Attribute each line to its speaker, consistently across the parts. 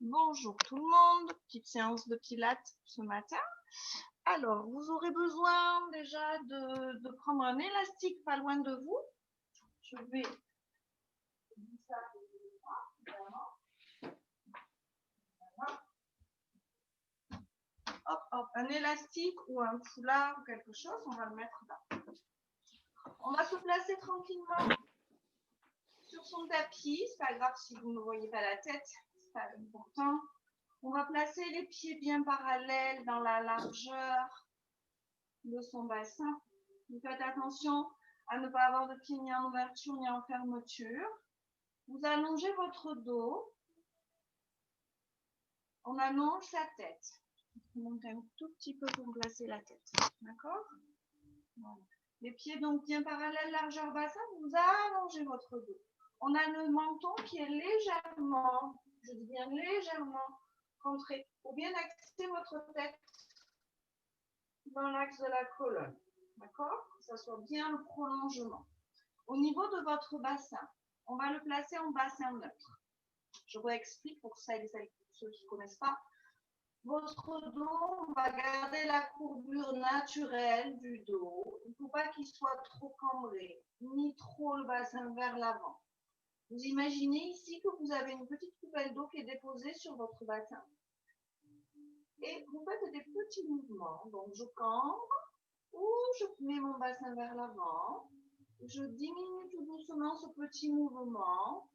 Speaker 1: Bonjour tout le monde, petite séance de pilates ce matin. Alors, vous aurez besoin déjà de prendre un élastique pas loin de vous. Je vais hop, hop, un élastique ou un foulard ou quelque chose, on va le mettre là. On va se placer tranquillement sur son tapis. C'est pas grave si vous ne voyez pas la tête, c'est pas important. On va placer les pieds bien parallèles dans la largeur de son bassin. Vous faites attention à ne pas avoir de pieds ni en ouverture ni en fermeture. Vous allongez votre dos. On allonge sa tête. Je monte un tout petit peu pour placer la tête. D'accord? Voilà. Les pieds donc bien parallèles, largeur bassin. Vous allongez votre dos. On a le menton qui est légèrement, je dis bien légèrement, contré. Pour bien axer votre tête dans l'axe de la colonne. D'accord? Que ça soit bien le prolongement. Au niveau de votre bassin, on va le placer en bassin neutre. Je vous explique pour ceux qui ne connaissent pas. Votre dos, on va garder la courbure naturelle du dos. Il ne faut pas qu'il soit trop cambré, ni trop le bassin vers l'avant. Vous imaginez ici que vous avez une petite poubelle d'eau qui est déposée sur votre bassin. Et vous faites des petits mouvements. Donc, je cambre ou je mets mon bassin vers l'avant. Je diminue tout doucement ce petit mouvement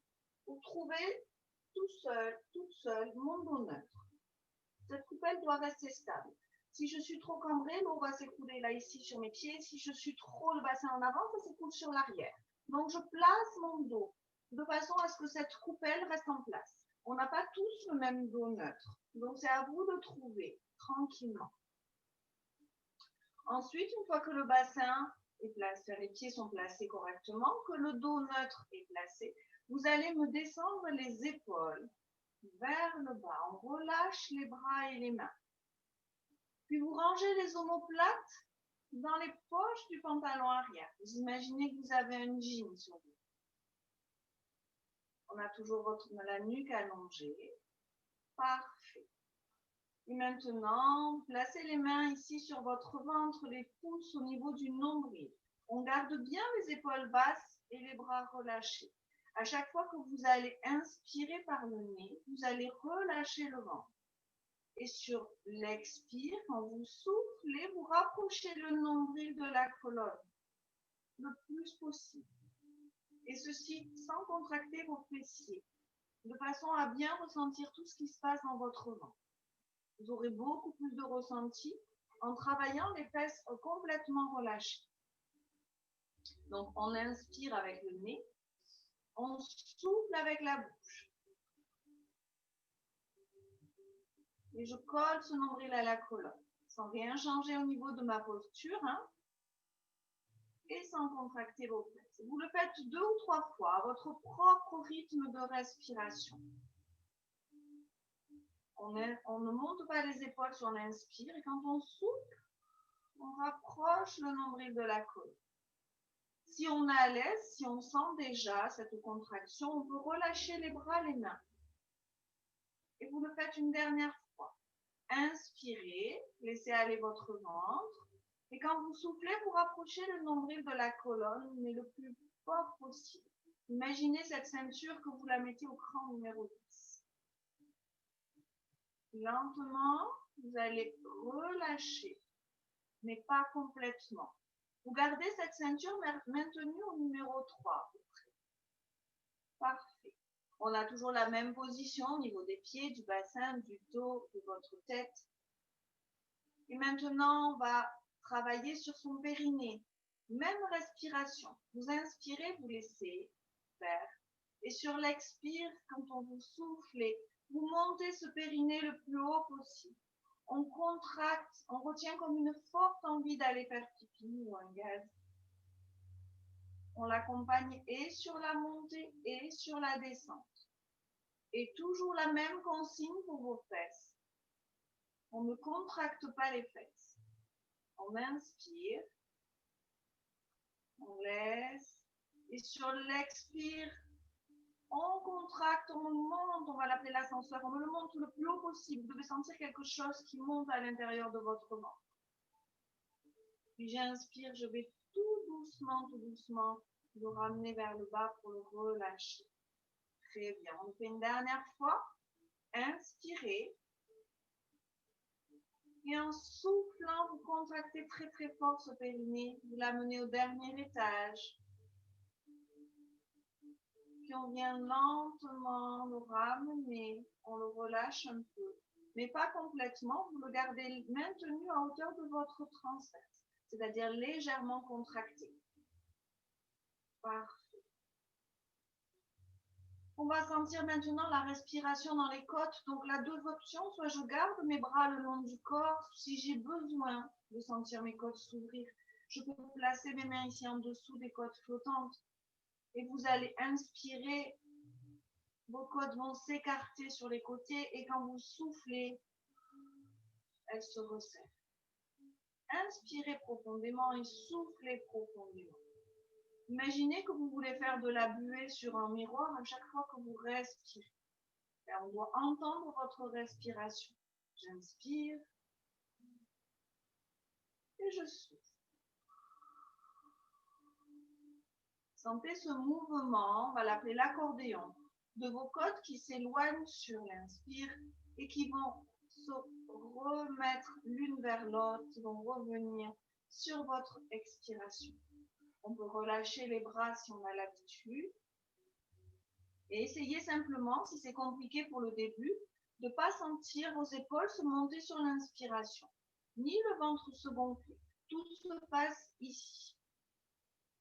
Speaker 1: pour trouver tout seul, toute seule, mon dos neutre. Cette coupelle doit rester stable. Si je suis trop cambrée, l'eau va s'écouler là ici sur mes pieds. Si je suis trop le bassin en avant, ça s'écoule sur l'arrière. Donc je place mon dos de façon à ce que cette coupelle reste en place. On n'a pas tous le même dos neutre. Donc c'est à vous de trouver tranquillement. Ensuite, une fois que le bassin est placé, les pieds sont placés correctement, que le dos neutre est placé, vous allez me descendre les épaules vers le bas. On relâche les bras et les mains. Puis vous rangez les omoplates dans les poches du pantalon arrière. Vous imaginez que vous avez un jean sur vous. On a toujours la nuque allongée. Parfait. Et maintenant, placez les mains ici sur votre ventre, les pouces au niveau du nombril. On garde bien les épaules basses et les bras relâchés. À chaque fois que vous allez inspirer par le nez, vous allez relâcher le ventre. Et sur l'expire, quand vous soufflez, vous rapprochez le nombril de la colonne le plus possible. Et ceci sans contracter vos fessiers, de façon à bien ressentir tout ce qui se passe dans votre ventre. Vous aurez beaucoup plus de ressenti en travaillant les fesses complètement relâchées. Donc, on inspire avec le nez, on souffle avec la bouche. Et je colle ce nombril à la colonne, sans rien changer au niveau de ma posture, et sans contracter vos fesses. Vous le faites 2 ou 3 fois à votre propre rythme de respiration. On ne monte pas les épaules si on inspire, et quand on souffle, on rapproche le nombril de la colonne. Si on est à l'aise, si on sent déjà cette contraction, on peut relâcher les bras, les mains. Et vous le faites une dernière fois. Inspirez, laissez aller votre ventre. Et quand vous soufflez, vous rapprochez le nombril de la colonne, mais le plus fort possible. Imaginez cette ceinture que vous la mettez au cran numéro 10. Lentement, vous allez relâcher, mais pas complètement. Vous gardez cette ceinture maintenue au numéro 3 à peu près. Parfait. On a toujours la même position au niveau des pieds, du bassin, du dos, de votre tête. Et maintenant, on va travailler sur son périnée. Même respiration. Vous inspirez, vous laissez faire. Et sur l'expire, quand on vous souffle, vous montez ce périnée le plus haut possible. On contracte, on retient comme une forte envie d'aller faire pipi ou un gaz. On l'accompagne et sur la montée et sur la descente. Et toujours la même consigne pour vos fesses. On ne contracte pas les fesses. On inspire, on laisse, et sur l'expire, On contracte, on monte, on va l'appeler l'ascenseur, on le monte le plus haut possible. Vous devez sentir quelque chose qui monte à l'intérieur de votre ventre. Puis j'inspire, je vais tout doucement, le ramener vers le bas pour le relâcher. Très bien. On fait une dernière fois. Inspirez. Et en soufflant, vous contractez très très fort ce périnée. Vous l'amenez au dernier étage. Puis on vient lentement le ramener. On le relâche un peu. Mais pas complètement. Vous le gardez maintenu à hauteur de votre transverse. C'est-à-dire légèrement contracté. Parfait. On va sentir maintenant la respiration dans les côtes. Donc, là, deux options. Soit je garde mes bras le long du corps. Si j'ai besoin de sentir mes côtes s'ouvrir, je peux placer mes mains ici en dessous des côtes flottantes. Et vous allez inspirer. Vos côtes vont s'écarter sur les côtés. Et quand vous soufflez, elles se resserrent. Inspirez profondément et soufflez profondément. Imaginez que vous voulez faire de la buée sur un miroir à chaque fois que vous respirez. Et on doit entendre votre respiration. J'inspire et je souffle. Sentez ce mouvement, on va l'appeler l'accordéon, de vos côtes qui s'éloignent sur l'inspire et qui vont se remettre l'une vers l'autre, qui vont revenir sur votre expiration. On peut relâcher les bras si on a l'habitude. Et essayez simplement, si c'est compliqué pour le début, de ne pas sentir vos épaules se monter sur l'inspiration, ni le ventre se gonfler. Tout se passe ici,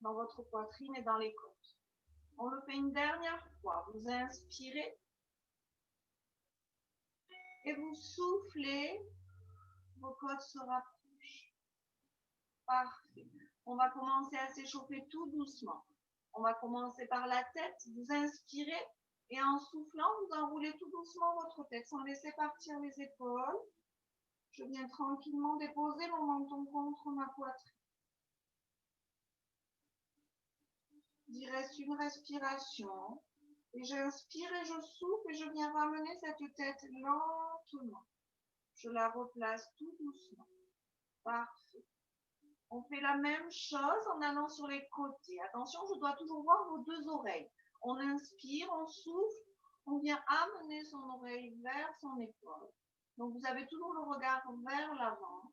Speaker 1: dans votre poitrine et dans les côtes. On le fait une dernière fois. Vous inspirez et vous soufflez. Vos côtes se rapprochent. Parfait. On va commencer à s'échauffer tout doucement. On va commencer par la tête. Vous inspirez et en soufflant, vous enroulez tout doucement votre tête sans laisser partir les épaules. Je viens tranquillement déposer mon menton contre ma poitrine. Il reste une respiration. Et j'inspire et je souffle et je viens ramener cette tête lentement. Je la replace tout doucement. Parfait. On fait la même chose en allant sur les côtés. Attention, je dois toujours voir vos deux oreilles. On inspire, on souffle, on vient amener son oreille vers son épaule. Donc, vous avez toujours le regard vers l'avant.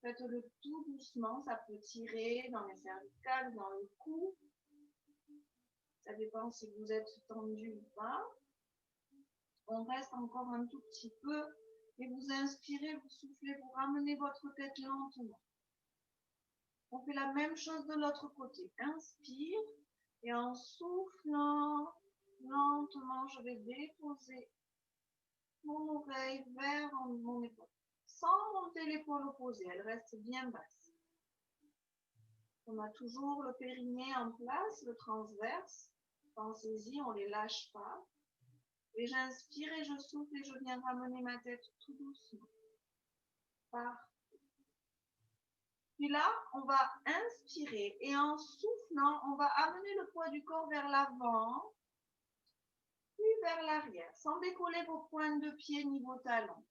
Speaker 1: Faites-le tout doucement, ça peut tirer dans les cervicales, dans le cou. Ça dépend si vous êtes tendu ou pas. On reste encore un tout petit peu et vous inspirez, vous soufflez, vous ramenez votre tête lentement. On fait la même chose de l'autre côté. Inspire et en soufflant lentement, je vais déposer mon oreille vers mon épaule. Sans monter l'épaule opposée, elle reste bien basse. On a toujours le périnée en place, le transverse. Pensez-y, on ne les lâche pas. Et j'inspire et je souffle et je viens ramener ma tête tout doucement. Parfait. Puis là, on va inspirer et en soufflant, on va amener le poids du corps vers l'avant, puis vers l'arrière, sans décoller vos pointes de pied ni vos talons.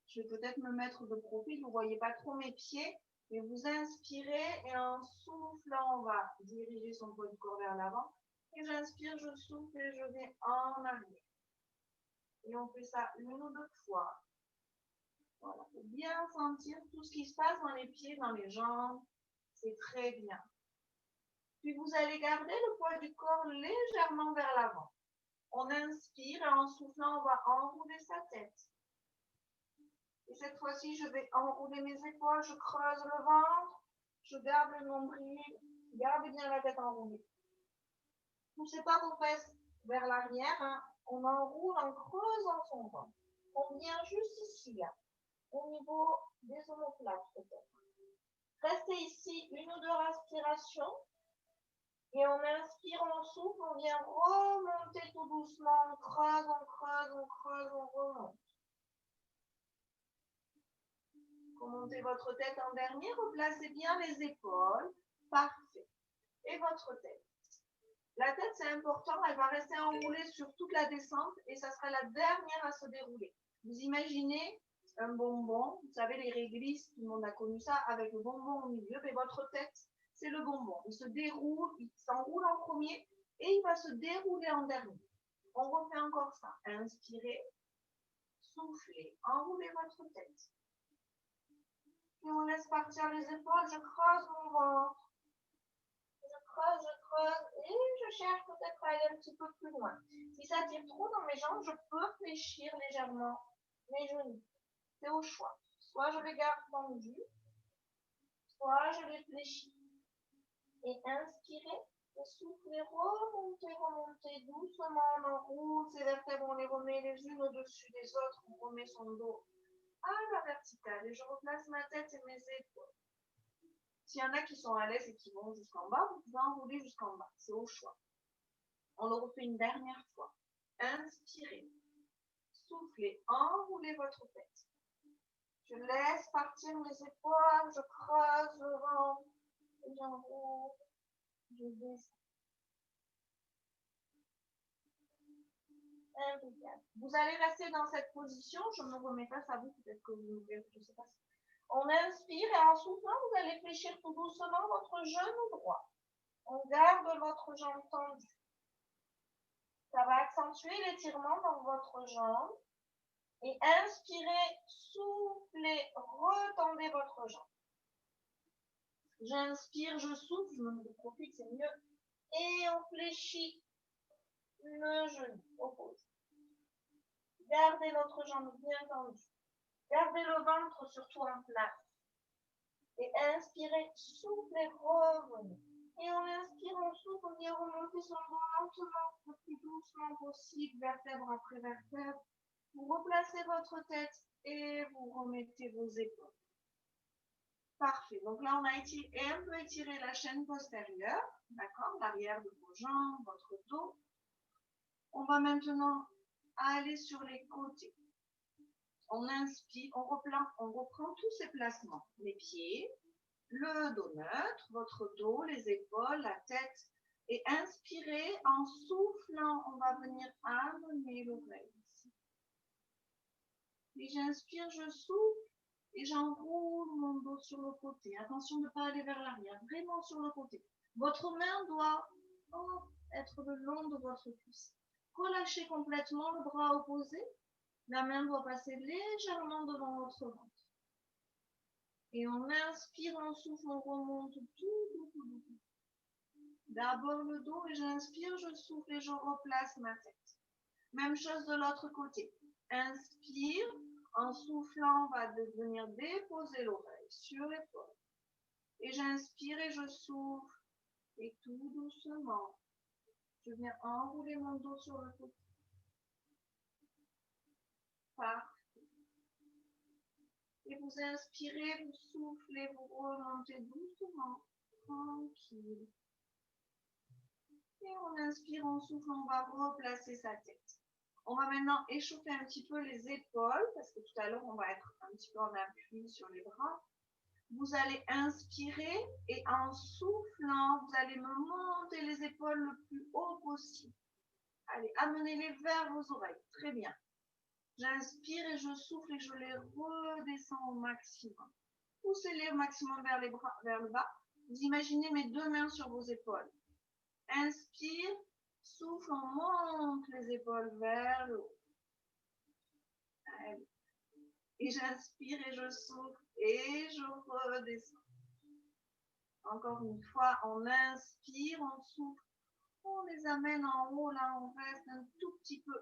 Speaker 1: Je vais peut-être me mettre de profil, vous ne voyez pas trop mes pieds, mais vous inspirez et en soufflant, on va diriger son poids du corps vers l'avant. Et j'inspire, je souffle et je vais en arrière. Et on fait ça une ou deux fois. Voilà, pour bien sentir tout ce qui se passe dans les pieds, dans les jambes. C'est très bien. Puis vous allez garder le poids du corps légèrement vers l'avant. On inspire et en soufflant, on va enrouler sa tête. Et cette fois-ci, je vais enrouler mes épaules, je creuse le ventre, je garde le nombril, gardez bien la tête enroulée. Ne poussez pas vos fesses vers l'arrière, hein. On enroule en creusant son ventre. On vient juste ici, là, au niveau des omoplates peut-être. Restez ici une ou deux respirations. Et on inspire, on souffle, on vient remonter tout doucement, on creuse, on creuse, on creuse, on remonte. Remontez votre tête en dernier, replacez bien les épaules. Parfait. Et votre tête. La tête, c'est important, elle va rester enroulée sur toute la descente et ça sera la dernière à se dérouler. Vous imaginez un bonbon, vous savez, les réglisses, tout le monde a connu ça, avec le bonbon au milieu, mais votre tête, c'est le bonbon. Il se déroule, il s'enroule en premier et il va se dérouler en dernier. On refait encore ça. Inspirez, soufflez, enroulez votre tête. Et on laisse partir les épaules, je creuse mon ventre. Je creuse et je cherche peut-être à aller un petit peu plus loin. Si ça tire trop dans mes jambes, je peux fléchir légèrement mes genoux. C'est au choix. Soit je les garde tendus, soit je les fléchis. Et inspirez, et soufflez, remontez doucement, on enroule ces vertèbres, on les remet les unes au-dessus des autres, on remet son dos à la verticale et je replace ma tête et mes épaules. S'il y en a qui sont à l'aise et qui vont jusqu'en bas, vous pouvez enrouler jusqu'en bas, c'est au choix. On le refait une dernière fois. Inspirez, soufflez, enroulez votre tête. Je laisse partir mes épaules, je creuse le ventre, j'enroule, je descends. Impeccable. Vous allez rester dans cette position, je me remets face à vous, peut-être que vous m'ouvrez, je ne sais pas. On inspire et en soufflant, vous allez fléchir tout doucement votre genou droit. On garde votre jambe tendue. Ça va accentuer l'étirement dans votre jambe. Et inspirez, soufflez, retendez votre jambe. J'inspire, je souffle, je me profite, c'est mieux. Et on fléchit le genou opposé. Gardez votre jambe bien tendue. Gardez le ventre surtout en place. Et inspirez, soufflez, revenez. Et on inspire, on souffle, on vient remonter son dos lentement, le plus doucement possible, vertèbre après vertèbre. Vous replacez votre tête et vous remettez vos épaules. Parfait. Donc là, on a un peu étiré la chaîne postérieure, d'accord, l'arrière de vos jambes, votre dos. On va maintenant aller sur les côtés. On inspire, on reprend tous ces placements. Les pieds, le dos neutre, votre dos, les épaules, la tête. Et inspirez, en soufflant, on va venir amener l'oreille ici. Et j'inspire, je souffle. Et j'enroule mon dos sur le côté. Attention de ne pas aller vers l'arrière, vraiment sur le côté. Votre main doit être le long de votre cuisse. Relâchez complètement le bras opposé. La main doit passer légèrement devant votre ventre. Et on inspire, on souffle, on remonte tout. D'abord le dos et j'inspire, je souffle et je replace ma tête. Même chose de l'autre côté. Inspire. En soufflant, on va venir déposer l'oreille sur l'épaule. Et j'inspire et je souffle. Et tout doucement, je viens enrouler mon dos sur le côté. Parfait. Et vous inspirez, vous soufflez, vous remontez doucement, tranquille. Et on inspire, on souffle, on va replacer sa tête. On va maintenant échauffer un petit peu les épaules, parce que tout à l'heure, on va être un petit peu en appui sur les bras. Vous allez inspirer et en soufflant, vous allez me monter les épaules le plus haut possible. Allez, amenez-les vers vos oreilles. Très bien. J'inspire et je souffle et je les redescends au maximum. Poussez-les au maximum vers les bras, vers le bas. Vous imaginez mes deux mains sur vos épaules. Inspire, souffle, on monte les épaules vers le haut. Allez. Et j'inspire et je souffle et je redescends. Encore une fois, on inspire, on souffle, on les amène en haut, là on reste un tout petit peu.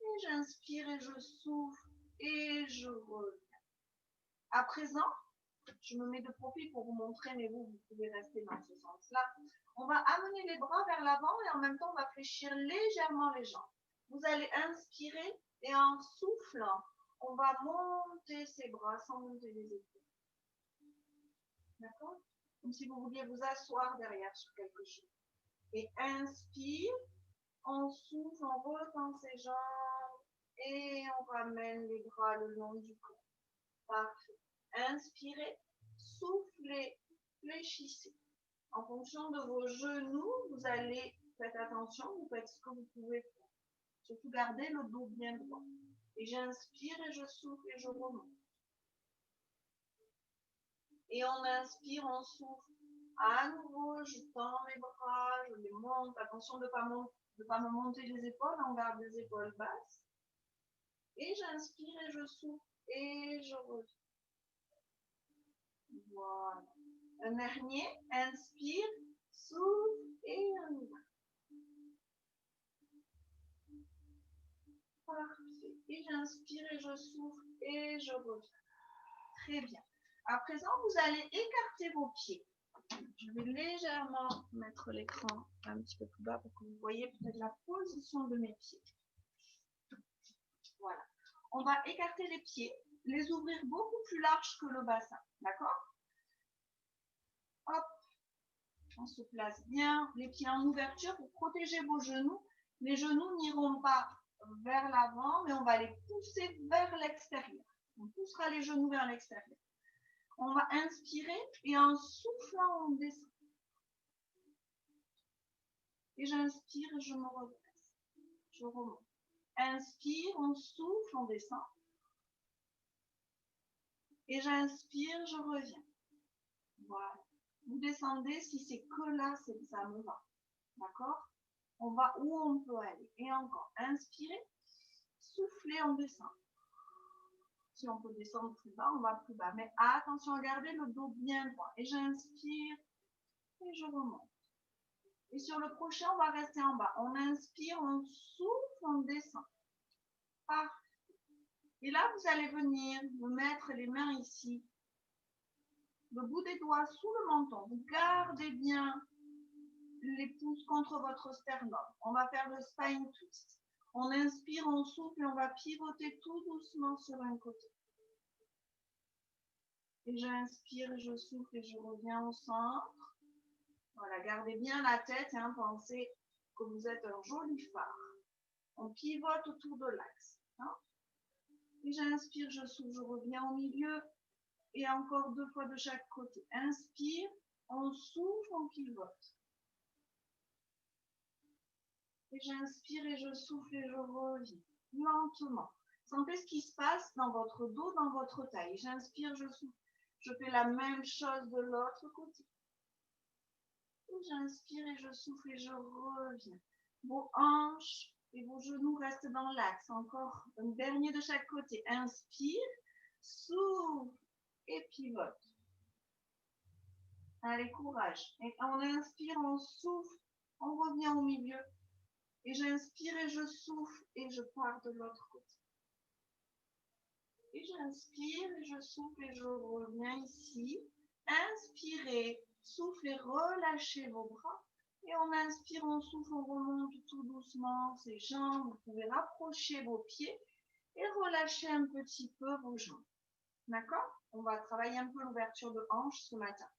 Speaker 1: Et j'inspire et je souffle et je reviens. À présent, je me mets de profil pour vous montrer, mais vous pouvez rester dans ce sens-là. On va amener les bras vers l'avant et en même temps, on va fléchir légèrement les jambes. Vous allez inspirer et en soufflant, on va monter ses bras sans monter les épaules. D'accord? Comme si vous vouliez vous asseoir derrière sur quelque chose. Et inspire, on souffle, on retend ses jambes et on ramène les bras le long du corps. Parfait. Inspirez, soufflez, fléchissez. En fonction de vos genoux, vous allez faites attention, vous faites ce que vous pouvez faire. Surtout gardez le dos bien droit. Et j'inspire et je souffle et je remonte. Et on inspire, on souffle. À nouveau, je tends mes bras, je les monte. Attention de ne pas me monter les épaules, on garde les épaules basses. Et j'inspire et je souffle et je reviens. Voilà. Un dernier, inspire, souffle et on y va. Parfait. Et j'inspire et je souffle et je reviens. Très bien. À présent, vous allez écarter vos pieds. Je vais légèrement mettre l'écran un petit peu plus bas pour que vous voyez peut-être la position de mes pieds. Voilà. On va écarter les pieds, les ouvrir beaucoup plus larges que le bassin. D'accord? Hop. On se place bien, les pieds en ouverture pour protéger vos genoux. Les genoux n'iront pas vers l'avant, mais on va les pousser vers l'extérieur. On poussera les genoux vers l'extérieur. On va inspirer et en soufflant, on descend. Et j'inspire et je me redresse. Je remonte. Inspire, on souffle, on descend. Et j'inspire, je reviens. Voilà. Vous descendez, si c'est que là, ça me va. D'accord? On va où on peut aller. Et encore, inspirez, soufflez, on descend. Si on peut descendre plus bas, on va plus bas. Mais attention à garder le dos bien droit. Et j'inspire et je remonte. Et sur le prochain, on va rester en bas. On inspire, on souffle, on descend. Parfait. Et là, vous allez venir vous mettre les mains ici. Le bout des doigts sous le menton. Vous gardez bien les pouces contre votre sternum. On va faire le spine twist. On inspire, on souffle et on va pivoter tout doucement sur un côté. Et j'inspire, je souffle et je reviens au centre. Voilà, gardez bien la tête, hein, pensez que vous êtes un joli phare. On pivote autour de l'axe. Hein. Et j'inspire, je souffle, je reviens au milieu. Et encore 2 fois de chaque côté. Inspire, on souffle, on pivote. Et j'inspire et je souffle et je reviens. Lentement. Sentez ce qui se passe dans votre dos, dans votre taille. J'inspire, je souffle. Je fais la même chose de l'autre côté. J'inspire et je souffle et je reviens. Vos hanches et vos genoux restent dans l'axe. Encore un dernier de chaque côté. Inspire, souffle et pivote. Allez, courage. Et on inspire, on souffle, on revient au milieu. Et j'inspire et je souffle et je pars de l'autre côté. Et j'inspire et je souffle et je reviens ici. Inspirez, soufflez, relâchez vos bras. Et on inspire, on souffle, on remonte tout doucement ses jambes. Vous pouvez rapprocher vos pieds et relâcher un petit peu vos jambes. D'accord? On va travailler un peu l'ouverture de hanche ce matin.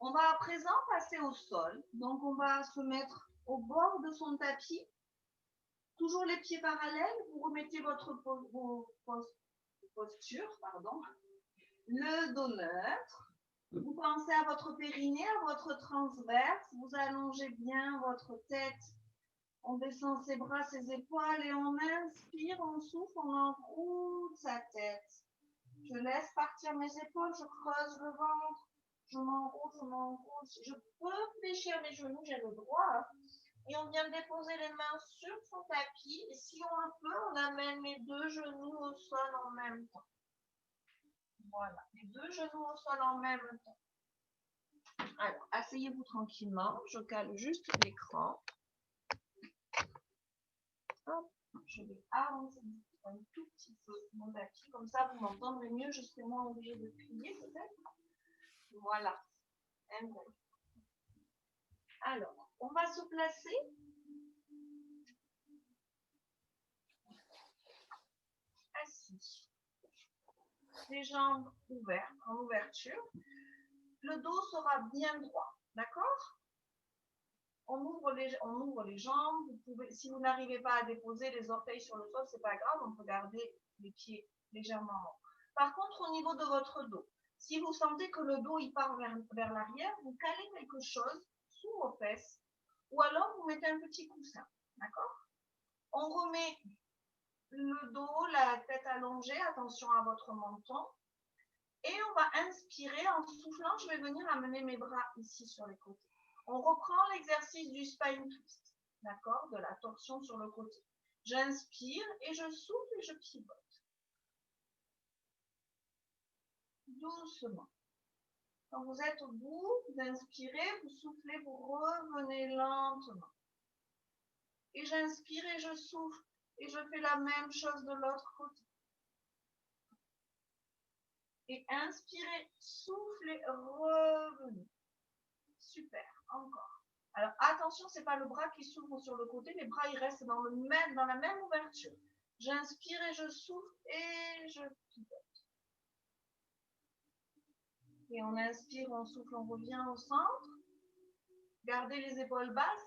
Speaker 1: On va à présent passer au sol. Donc, on va se mettre au bord de son tapis. Toujours les pieds parallèles. Vous remettez votre posture. Le dos neutre. Vous pensez à votre périnée, à votre transverse. Vous allongez bien votre tête. On descend ses bras, ses épaules et on inspire, on souffle, on enroule sa tête. Je laisse partir mes épaules, je creuse le ventre. Je m'enroule. Je peux fléchir mes genoux, j'ai le droit. Et on vient déposer les mains sur son tapis. Et si on le peut, on amène les 2 genoux au sol en même temps. Voilà, les 2 genoux au sol en même temps. Alors, asseyez-vous tranquillement. Je cale juste l'écran. Hop, je vais avancer un tout petit peu mon tapis. Comme ça, vous m'entendrez mieux. Je serai moins obligée de crier peut-être. Voilà. Alors, on va se placer assis. Les jambes ouvertes, en ouverture. Le dos sera bien droit. D'accord? On ouvre les jambes. Vous pouvez, si vous n'arrivez pas à déposer les orteils sur le sol, c'est pas grave. On peut garder les pieds légèrement morts. Par contre, au niveau de votre dos, si vous sentez que le dos il part vers l'arrière, vous calez quelque chose sous vos fesses Ou alors, vous mettez un petit coussin. D'accord? On remet le dos, la tête allongée. Attention à votre menton. Et on va inspirer. En soufflant, je vais venir amener mes bras ici sur les côtés. On reprend l'exercice du spine twist. D'accord? De la torsion sur le côté. J'inspire et je souffle et je pivote. Doucement. Quand vous êtes au bout, vous inspirez, vous soufflez, vous revenez lentement. Et j'inspire et je souffle. Et je fais la même chose de l'autre côté. Et inspirez, soufflez, revenez. Super, encore. Alors attention, ce n'est pas le bras qui s'ouvre sur le côté, les bras ils restent dans la même ouverture. J'inspire et je souffle et je pivote. Et on inspire, on souffle, on revient au centre. Gardez les épaules basses.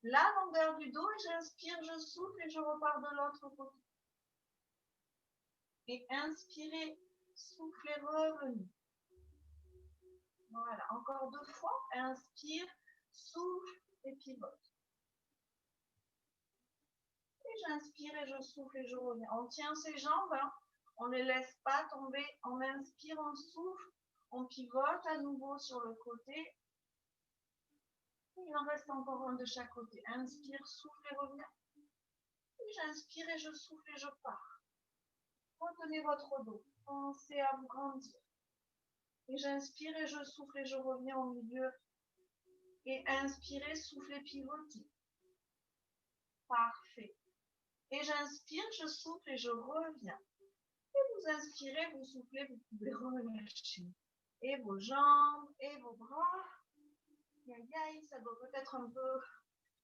Speaker 1: La longueur du dos, j'inspire, je souffle et je repars de l'autre côté. Et inspirez, soufflez, revenez. Voilà, encore 2 fois. Inspire, souffle et pivote. Et j'inspire et je souffle et je reviens. On tient ses jambes, hein. On ne les laisse pas tomber. On inspire, on souffle, on pivote à nouveau sur le côté. Il en reste encore un de chaque côté. Inspire, souffle et reviens. Et j'inspire et je souffle et je pars. Retenez votre dos. Pensez à vous grandir. Et j'inspire et je souffle et je reviens au milieu. Et inspirez, soufflez, pivotez. Parfait. Et j'inspire, je souffle et je reviens. Et vous inspirez, vous soufflez, vous pouvez relâcher. Et vos jambes, et vos bras. Aïe, aïe, ça doit peut-être un peu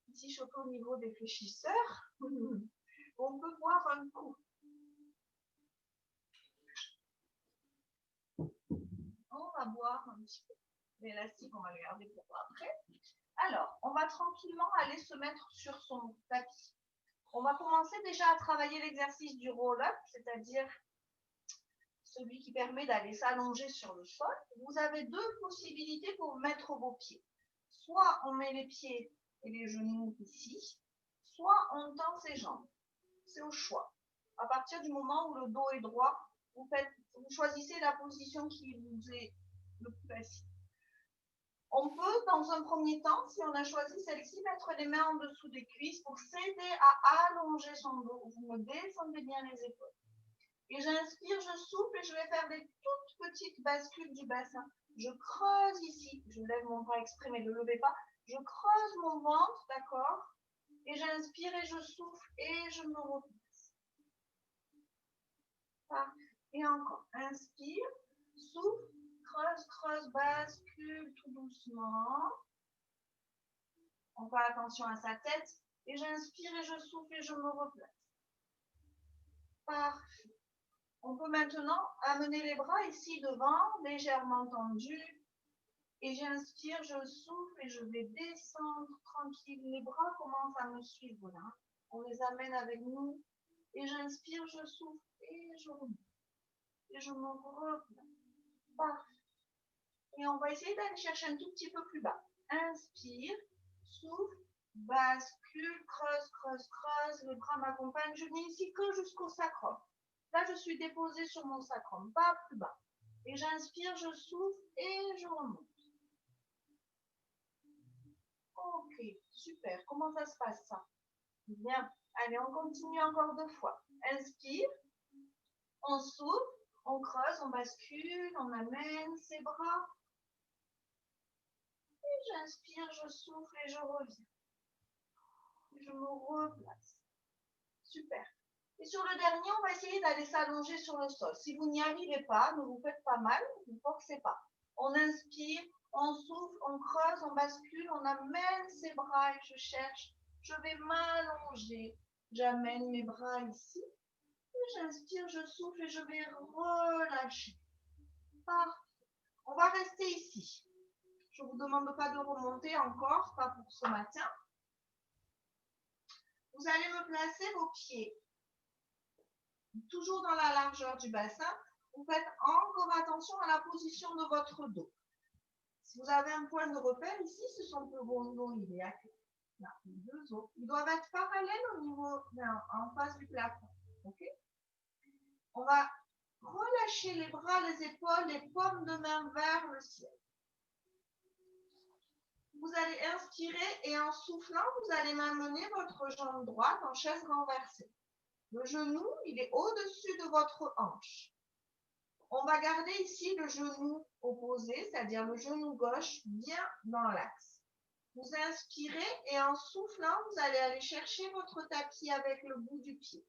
Speaker 1: ici choquer au niveau des fléchisseurs. On peut boire un coup. On va boire un petit peu. L'élastique, on va le garder pour après. Alors, on va tranquillement aller se mettre sur son tapis. On va commencer déjà à travailler l'exercice du roll-up, c'est-à-dire celui qui permet d'aller s'allonger sur le sol. Vous avez 2 possibilités pour mettre vos pieds. Soit on met les pieds et les genoux ici, soit on tend ses jambes. C'est au choix. À partir du moment où le dos est droit, vous choisissez la position qui vous est le plus facile. On peut, dans un premier temps, si on a choisi celle-ci, mettre les mains en dessous des cuisses pour s'aider à allonger son dos. Vous me descendez bien les épaules. Et j'inspire, je souffle et je vais faire des toutes petites bascules du bassin. Je creuse ici. Je lève mon bras exprès, mais ne le levez pas. Je creuse mon ventre, d'accord? Et j'inspire et je souffle et je me replace. Et encore. Inspire, souffle, creuse, creuse, bascule tout doucement. On fait attention à sa tête. Et j'inspire et je souffle et je me replace. Parfait. On peut maintenant amener les bras ici devant, légèrement tendus. Et j'inspire, je souffle et je vais descendre tranquille. Les bras commencent à me suivre là. On les amène avec nous. Et j'inspire, je souffle et je remonte. Et je me replace. Parfait. Et on va essayer d'aller chercher un tout petit peu plus bas. Inspire, souffle, bascule, creuse, creuse, creuse. Les bras m'accompagnent. Je viens ici que jusqu'au sacrum. Là, je suis déposée sur mon sacrum, pas plus bas. Et j'inspire, je souffle et je remonte. Ok, super. Comment ça se passe ça? Bien. Allez, on continue encore 2 fois. Inspire, on souffle, on creuse, on bascule, on amène ses bras. Et j'inspire, je souffle et je reviens. Je me replace. Super. Et sur le dernier, on va essayer d'aller s'allonger sur le sol. Si vous n'y arrivez pas, ne vous faites pas mal, ne vous forcez pas. On inspire, on souffle, on creuse, on bascule, on amène ses bras et je cherche. Je vais m'allonger. J'amène mes bras ici. J'inspire, je souffle et je vais relâcher. Parfait. On va rester ici. Je ne vous demande pas de remonter encore, pas pour ce matin. Vous allez me placer vos pieds toujours dans la largeur du bassin. Vous faites encore attention à la position de votre dos. Si vous avez un point de repère ici, ce sont vos dos idéaux. Là, les deux autres. Ils doivent être parallèles au niveau, en face du plafond. Ok? On va relâcher les bras, les épaules, les paumes de main vers le ciel. Vous allez inspirer et en soufflant, vous allez m'amener votre jambe droite en chaise renversée. Le genou, il est au-dessus de votre hanche. On va garder ici le genou opposé, c'est-à-dire le genou gauche bien dans l'axe. Vous inspirez et en soufflant, vous allez aller chercher votre tapis avec le bout du pied.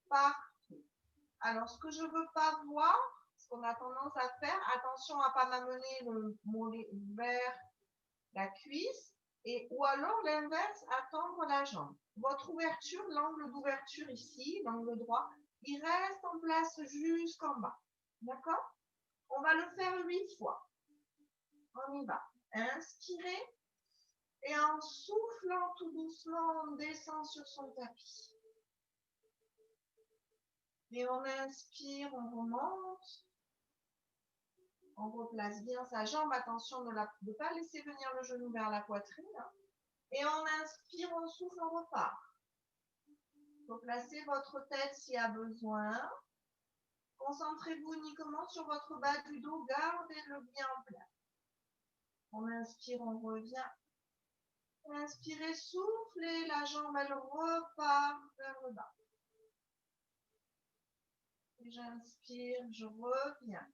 Speaker 1: Parfait. Alors, ce que je ne veux pas voir, ce qu'on a tendance à faire, attention à ne pas m'amener le mollet vers la cuisse, et, ou alors l'inverse, à tendre la jambe. Votre ouverture, l'angle d'ouverture ici, l'angle droit, il reste en place jusqu'en bas. D'accord? On va le faire 8 fois. On y va. Inspirez. Et en soufflant tout doucement, on descend sur son tapis. Et on inspire, on remonte. On replace bien sa jambe. Attention de ne pas laisser venir le genou vers la poitrine. Et on inspire, on souffle, on repart. Replacez votre tête s'il y a besoin. Concentrez-vous uniquement sur votre bas du dos. Gardez-le bien en place. On inspire, on revient. Inspirez, soufflez, la jambe, elle repart vers le bas. J'inspire, je reviens.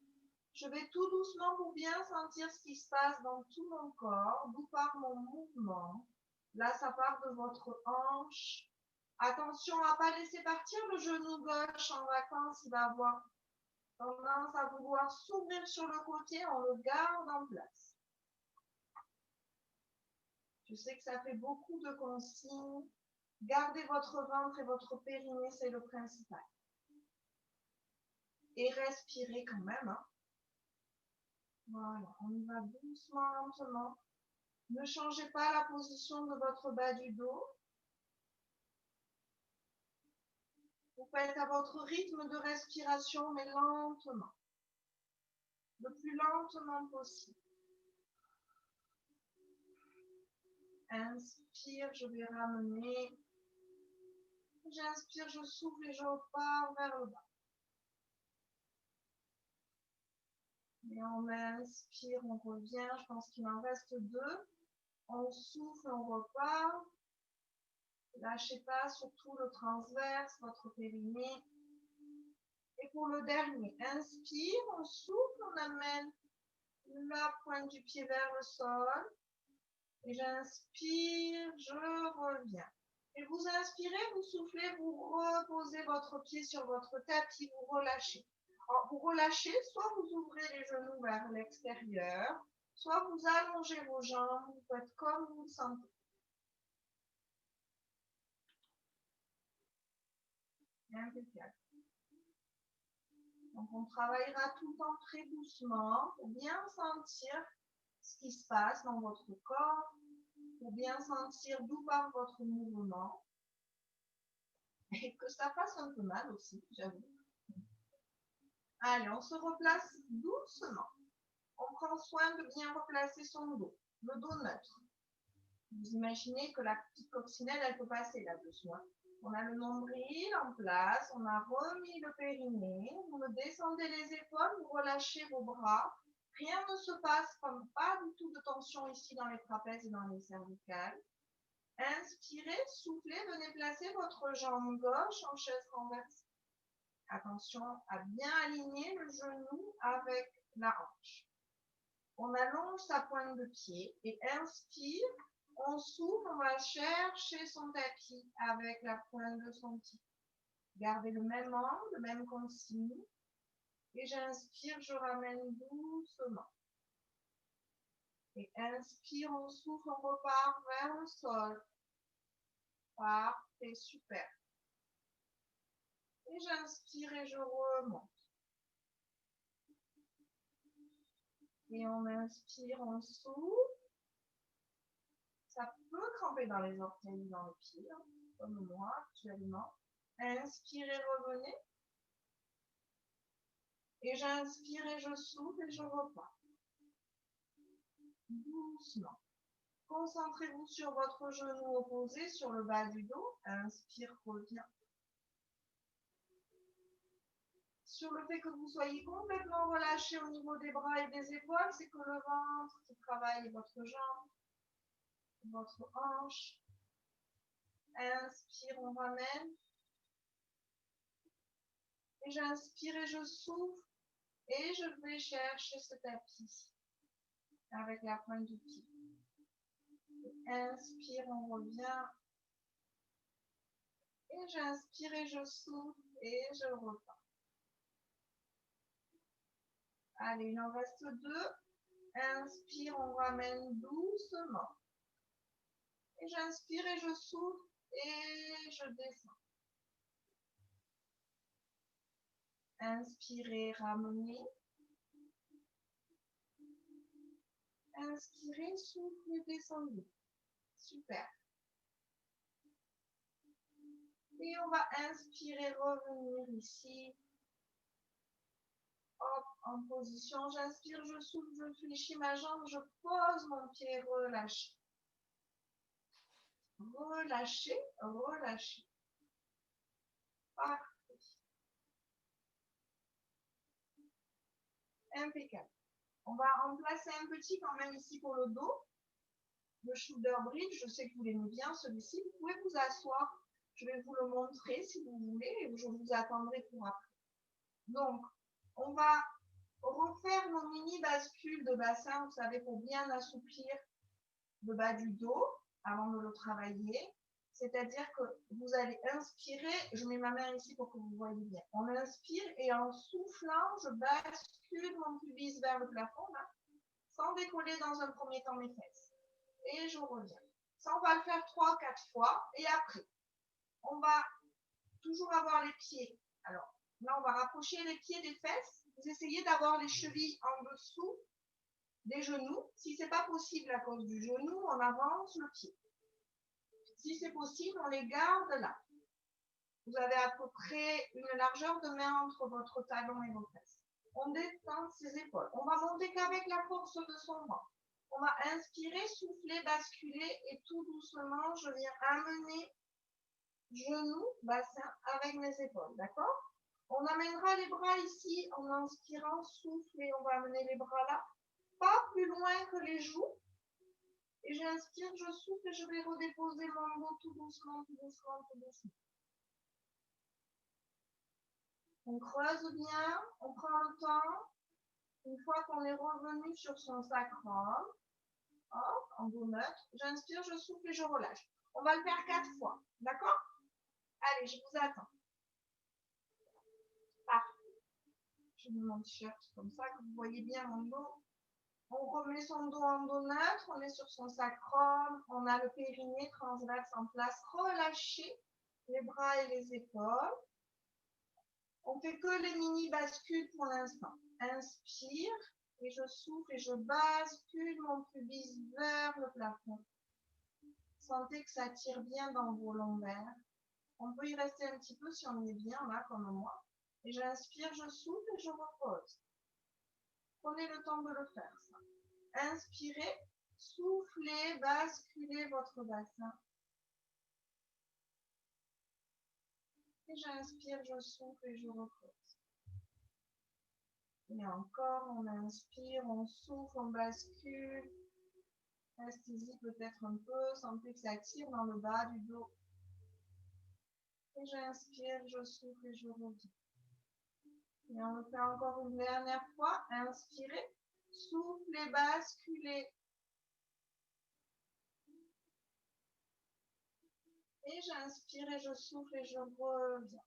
Speaker 1: Je vais tout doucement pour bien sentir ce qui se passe dans tout mon corps, d'où part mon mouvement. Là, ça part de votre hanche. Attention à ne pas laisser partir le genou gauche en vacances. Il va avoir tendance à vouloir s'ouvrir sur le côté. On le garde en place. Je sais que ça fait beaucoup de consignes. Gardez votre ventre et votre périnée, c'est le principal. Et respirez quand même. Hein. Voilà, on y va doucement, lentement. Ne changez pas la position de votre bas du dos. Vous faites à votre rythme de respiration, mais lentement. Le plus lentement possible. Inspire, je vais ramener. J'inspire, je souffle et je repars vers le bas. Et on inspire, on revient. Je pense qu'il en reste 2. On souffle, on repart. Lâchez pas surtout le transverse, votre périnée. Et pour le dernier, inspire, on souffle, on amène la pointe du pied vers le sol. Et j'inspire, je reviens. Et vous inspirez, vous soufflez, vous reposez votre pied sur votre tapis, vous relâchez. Alors, vous relâchez, soit vous ouvrez les genoux vers l'extérieur, soit vous allongez vos jambes, vous faites comme vous le sentez. Impeccable. Donc, on travaillera tout le temps très doucement pour bien sentir ce qui se passe dans votre corps, pour bien sentir d'où part votre mouvement et que ça fasse un peu mal aussi, j'avoue. Allez, on se replace doucement. On prend soin de bien replacer son dos, le dos neutre. Vous imaginez que la petite coccinelle, elle peut passer là-dessous. Hein. On a le nombril en place, on a remis le périnée, vous me descendez les épaules, vous relâchez vos bras. Rien ne se passe, comme pas du tout de tension ici dans les trapèzes et dans les cervicales. Inspirez, soufflez, venez placer votre jambe gauche en chaise renversée. Attention à bien aligner le genou avec la hanche. On allonge sa pointe de pied et inspire. On souffle, on va chercher son tapis avec la pointe de son pied. Gardez le même angle, le même consigne. Et j'inspire, je ramène doucement. Et inspire, on souffle, on repart vers le sol. Parfait, super. Et j'inspire et je remonte. Et on inspire, on souffle. Ça peut cramper dans les orteils, dans les pieds, hein, comme moi actuellement. Inspirez, revenez. Et j'inspire et je souffle et je repars. Doucement. Concentrez-vous sur votre genou opposé, sur le bas du dos. Inspire, reviens. Sur le fait que vous soyez complètement relâché au niveau des bras et des épaules, c'est que le ventre qui travaille votre jambe, votre hanche. Inspire, on ramène. Et j'inspire et je souffle. Et je vais chercher ce tapis avec la pointe du pied. Inspire, on revient. Et j'inspire et je souffle et je repars. Allez, il en reste 2. Inspire, on ramène doucement. Et j'inspire et je souffle et je descends. Inspirez, ramenez. Inspirez, soufflez, descendez. Super. Et on va inspirer, revenir ici. Hop, en position. J'inspire, je souffle, je fléchis ma jambe, je pose mon pied, relâche. Relâchez, relâchez. Parfait. Impeccable. On va en placer un petit quand même ici pour le dos. Le shoulder bridge, je sais que vous l'aimez bien celui-ci. Vous pouvez vous asseoir. Je vais vous le montrer si vous voulez et je vous attendrai pour après. Donc, on va refaire nos mini bascules de bassin, vous savez, pour bien assouplir le bas du dos avant de le travailler. C'est-à-dire que vous allez inspirer, je mets ma main ici pour que vous voyez bien. On inspire et en soufflant, je bascule mon pubis vers le plafond, là, sans décoller dans un premier temps mes fesses. Et je reviens. Ça, on va le faire 3-4 fois. Et après, on va toujours avoir les pieds. Alors, là, on va rapprocher les pieds des fesses. Vous essayez d'avoir les chevilles en dessous des genoux. Si ce n'est pas possible à cause du genou, on avance le pied. Si c'est possible, on les garde là. Vous avez à peu près une largeur de main entre votre talon et vos fesses. On détend ses épaules. On va monter qu'avec la force de son ventre. On va inspirer, souffler, basculer et tout doucement, je viens amener genoux, bassin avec mes épaules. D'accord? On amènera les bras ici en inspirant, souffle et on va amener les bras là. Pas plus loin que les joues. Et j'inspire, je souffle et je vais redéposer mon dos tout doucement, tout doucement, tout doucement. On creuse bien, on prend le temps. Une fois qu'on est revenu sur son sacrum, hop, en dos neutre, j'inspire, je souffle et je relâche. On va le faire 4 fois, d'accord? Allez, je vous attends. Parfait. Je mets mon t-shirt comme ça, que vous voyez bien mon dos. On remet son dos en dos neutre, on est sur son sacrum, on a le périnée transverse en place, relâchez les bras et les épaules. On fait que les mini bascules pour l'instant. Inspire et je souffle et je bascule mon pubis vers le plafond. Sentez que ça tire bien dans vos lombaires. On peut y rester un petit peu si on est bien là comme moi. Et j'inspire, je souffle et je repose. Prenez le temps de le faire ça. Inspirez, soufflez, basculez votre bassin. Et j'inspire, je souffle et je repose. Et encore, on inspire, on souffle, on bascule. Restez-y peut-être un peu, sentez que ça tire dans le bas du dos. Et j'inspire, je souffle et je reviens. Et on le fait encore une dernière fois. Inspirez, soufflez, basculez. Et j'inspire et je souffle et je reviens.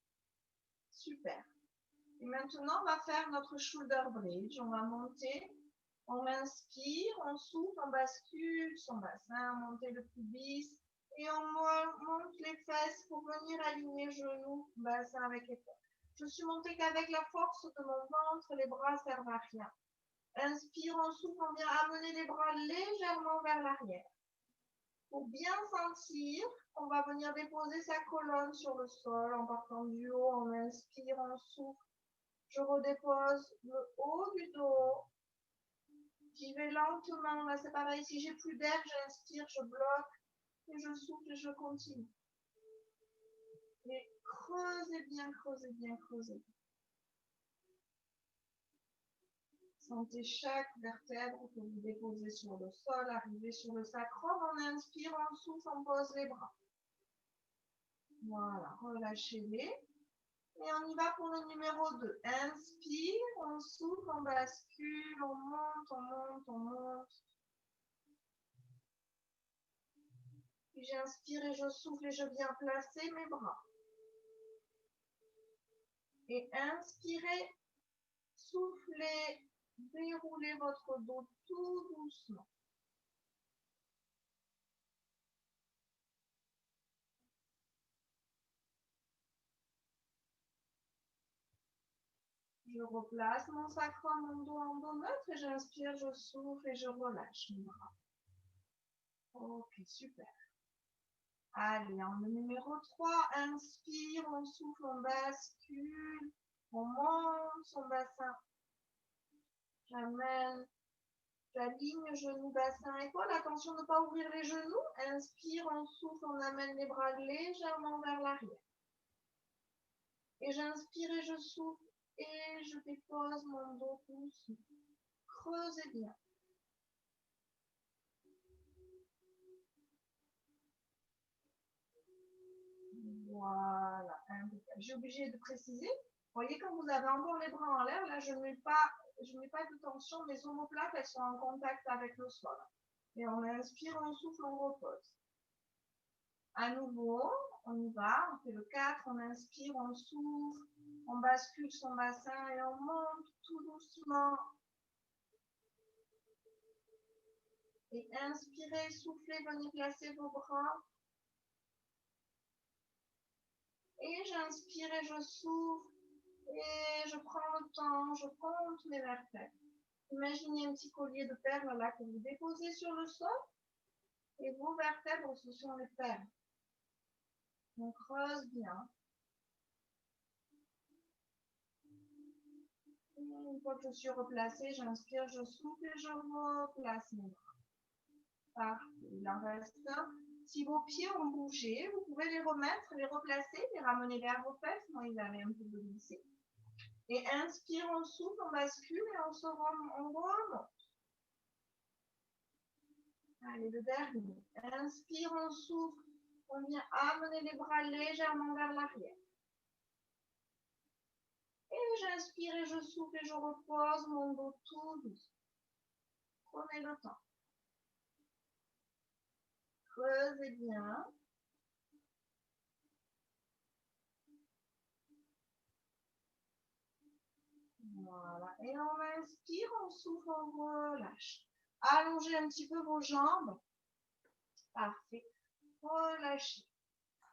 Speaker 1: Super. Et maintenant, on va faire notre shoulder bridge. On va monter. On inspire, on souffle, on bascule son bassin, monter le pubis. Et on monte les fesses pour venir aligner genoux, bassin avec les fesses. Je suis montée qu'avec la force de mon ventre, les bras ne servent à rien. Inspire, on souffle, on vient amener les bras légèrement vers l'arrière. Pour bien sentir, on va venir déposer sa colonne sur le sol en partant du haut. On inspire, on souffle. Je redépose le haut du dos. J'y vais lentement. Là, c'est pareil. Si j'ai plus d'air, j'inspire, je bloque. Et je souffle et je continue. Et creusez bien, creusez bien, creusez. Sentez chaque vertèbre que vous déposez sur le sol, arriver sur le sacrum. On inspire, on souffle, on pose les bras. Voilà, relâchez-les. Et on y va pour le numéro 2. Inspire, on souffle, on bascule, on monte, on monte, on monte. Puis j'inspire et je souffle et je viens placer mes bras. Et inspirez, soufflez, déroulez votre dos tout doucement. Je replace mon sacrum, mon dos en dos neutre et j'inspire, je souffle et je relâche mes bras. Ok, super. Allez, en numéro 3, inspire, on souffle, on bascule, on monte son bassin. J'amène, j'aligne genoux, bassin, épaule. Attention de ne pas ouvrir les genoux. Inspire, on souffle, on amène les bras légèrement vers l'arrière. Et j'inspire et je souffle et je dépose mon dos doucement. Creusez bien. Voilà, j'ai obligé de préciser. Vous voyez, quand vous avez encore les bras en l'air, là, je ne mets pas de tension. Mes omoplates, elles sont en contact avec le sol. Et on inspire, on souffle, on repose. À nouveau, on y va. On fait le 4, on inspire, on souffle, on bascule son bassin et on monte tout doucement. Et inspirez, soufflez, venez placer vos bras. Et j'inspire et je souffle. Et je prends le temps, je compte mes vertèbres. Imaginez un petit collier de perles là que vous déposez sur le sol. Et vos vertèbres, ce sont les perles. On creuse bien. Une fois que je suis replacée, j'inspire, je souffle et je replace mes bras. Parfait. Il en reste un. Si vos pieds ont bougé, vous pouvez les remettre, les replacer, les ramener vers vos fesses. Moi, ils avaient un peu glissé. Et inspire, on souffle, on bascule et on se remonte. Allez, le dernier. Inspire, on souffle, on vient amener les bras légèrement vers l'arrière. Et j'inspire et je souffle et je repose mon dos tout douce. Prenez le temps. Creusez bien. Voilà. Et on inspire, on souffle, on relâche. Allongez un petit peu vos jambes. Parfait. Relâchez.